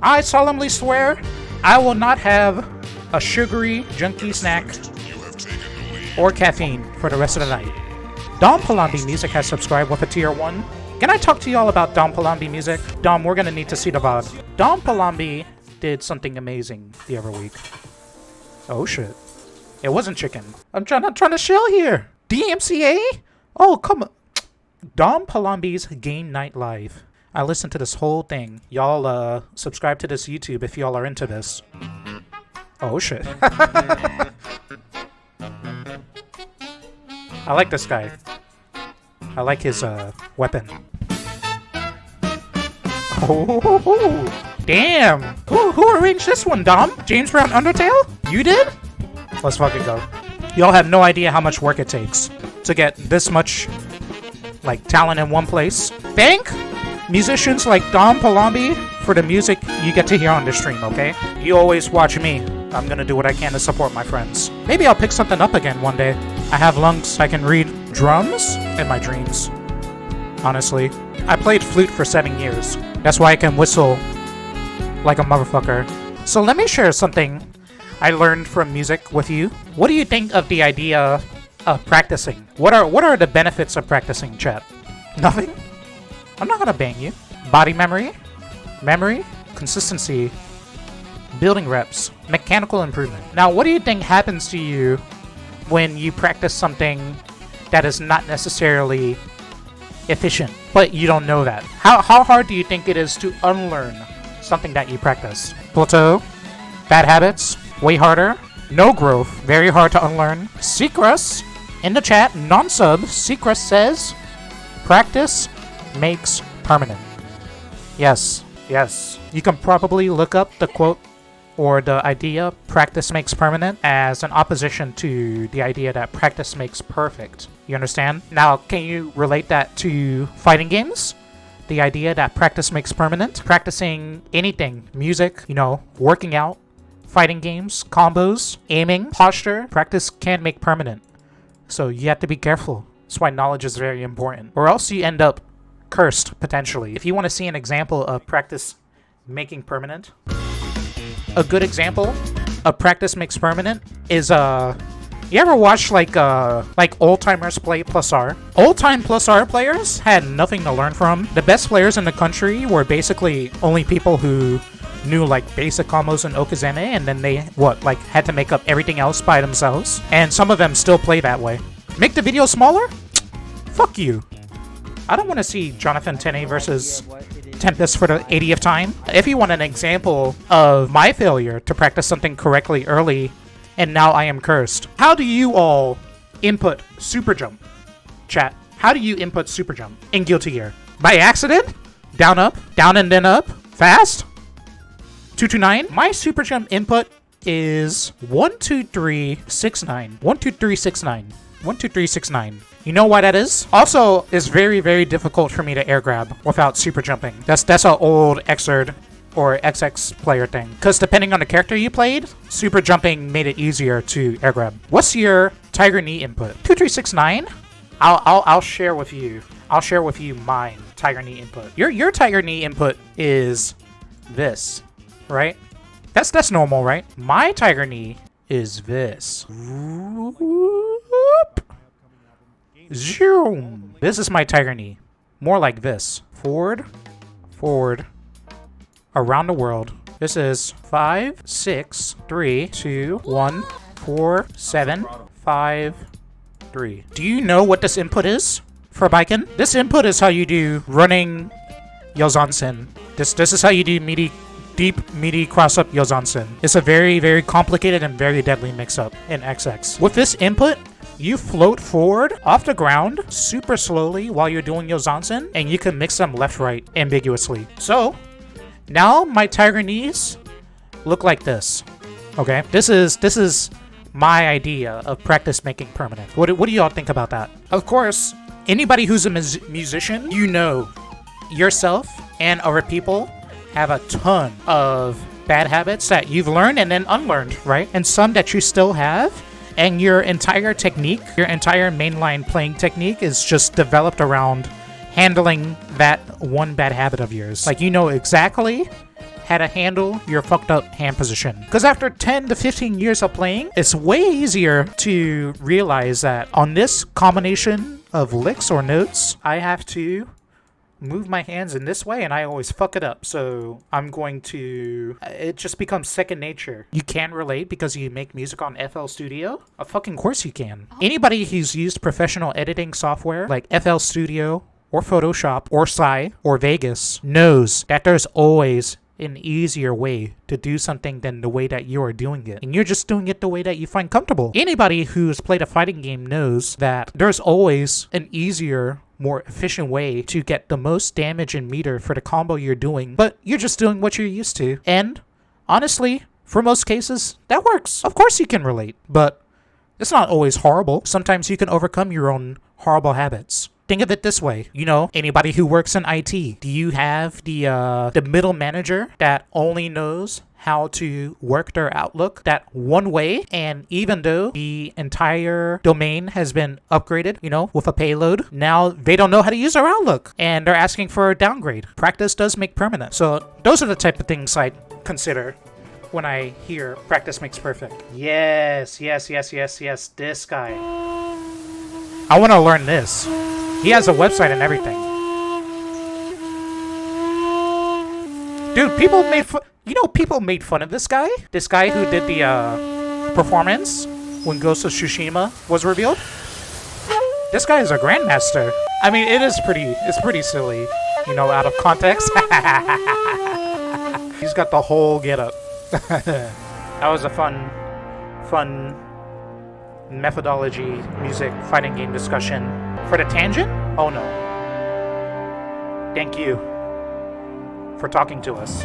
I solemnly swear I will not have a sugary, junky snack or caffeine for the rest of the night. Dom Palambi Music has subscribed with a tier 1. Can I talk to y'all about Dom Palambi Music? Dom, we're gonna need to see the VOD. Dom Palambi did something amazing the other week. Oh shit. It wasn't chicken. I'm trying to shell here. DMCA? Oh, come on. Dom Palambi's Game Night Live. I listened to this whole thing. Y'all, subscribe to this YouTube if y'all are into this. Oh shit. I like this guy. I like his, weapon. Oh, damn. Who arranged this one, Dom? James Brown Undertale? You did? Let's fucking go. Y'all have no idea how much work it takes to get this much, like, talent in one place. Thank musicians like Dom Palambi for the music you get to hear on the stream, okay? You always watch me. I'm gonna do what I can to support my friends. Maybe I'll pick something up again one day. I have lungs. I can read drums in my dreams. Honestly. I played flute for 7 years. That's why I can whistle like a motherfucker. So let me share something I learned from music with you. What do you think of the idea of practicing? What are the benefits of practicing, chat? Nothing? I'm not gonna bang you. Body memory, consistency, building reps, mechanical improvement. Now, what do you think happens to you when you practice something that is not necessarily efficient, but you don't know that? How hard do you think it is to unlearn something that you practice? Plateau, bad habits, way harder. No growth, very hard to unlearn. Seacrest, in the chat, non-sub, Seacrest says, practice makes permanent. Yes. You can probably look up the quote or the idea practice makes permanent as an opposition to the idea that practice makes perfect. You understand? Now, can you relate that to fighting games? The idea that practice makes permanent? Practicing anything, music, working out, fighting games, combos, aiming, posture, practice can make permanent. So you have to be careful. That's why knowledge is very important. Or else you end up cursed, potentially. If you want to see an example of practice making permanent, a good example of practice makes permanent is, you ever watch like old-timers play plus R? Old-time plus R players had nothing to learn from. The best players in the country were basically only people who knew like basic combos in Okazeme, and then they, had to make up everything else by themselves. And some of them still play that way. Make the video smaller? Fuck you. I don't want to see Jonathan Tenney versus Tempest for the 80th time. If you want an example of my failure to practice something correctly early, and now I am cursed. How do you all input super jump? Chat, how do you input super jump in Guilty Gear? By accident? Down, up, down and then up? Fast? 229? My super jump input is 1, 2, 3, 6, 9. 1, 2, 3, 6, 9. 1, 2, 3, 6, 9. You know why that is? Also, it's very, very difficult for me to air grab without super jumping. That's an old Xrd or XX player thing. Because depending on the character you played, super jumping made it easier to air grab. What's your Tiger Knee input? 2, 3, 6, 9? I'll share with you. I'll share with you my Tiger Knee input. Your Tiger Knee input is this, right? That's normal, right? My Tiger Knee is this. Zoom. This is my Tiger Knee. More like this. Forward, around the world. This is 5, 6, 3, 2, 1, 4, 7, 5, 3. Do you know what this input is for Baiken? This input is how you do running Yozansen. This is how you do deep meaty cross-up Yozansen. It's a very, very complicated and very deadly mix-up in XX. With this input, you float forward off the ground super slowly while you're doing Yozansen, and you can mix them left-right ambiguously. So, now my Tiger Knees look like this. Okay? This is my idea of practice making permanent. What do y'all think about that? Of course, anybody who's a musician, you know yourself and other people have a ton of bad habits that you've learned and then unlearned, right? And some that you still have. And your entire technique, your entire mainline playing technique is just developed around handling that one bad habit of yours. Like, you know exactly how to handle your fucked up hand position. Because after 10 to 15 years of playing, it's way easier to realize that on this combination of licks or notes, I have to move my hands in this way and I always fuck it up. So I'm going to... It just becomes second nature. You can relate because you make music on FL Studio? Of fucking course you can. Anybody who's used professional editing software like FL Studio or Photoshop or Psy or Vegas knows that there's always an easier way to do something than the way that you are doing it. And you're just doing it the way that you find comfortable. Anybody who's played a fighting game knows that there's always an easier, more efficient way to get the most damage and meter for the combo you're doing, but you're just doing what you're used to. And honestly, for most cases, that works. Of course you can relate, but it's not always horrible. Sometimes you can overcome your own horrible habits. Think of it this way, you know, anybody who works in IT, do you have the middle manager that only knows how to work their Outlook that one way, and even though the entire domain has been upgraded, you know, with a payload, now they don't know how to use their Outlook and they're asking for a downgrade. Practice does make permanent. So those are the type of things I consider when I hear practice makes perfect. Yes, this guy. I want to learn this. He has a website and everything. Dude, people made people made fun of this guy. This guy who did the performance when Ghost of Tsushima was revealed. This guy is a grandmaster. I mean, it's pretty silly, you know, out of context. He's got the whole getup. That was a fun methodology, music, fighting game discussion. For the tangent? Oh no. Thank you for talking to us.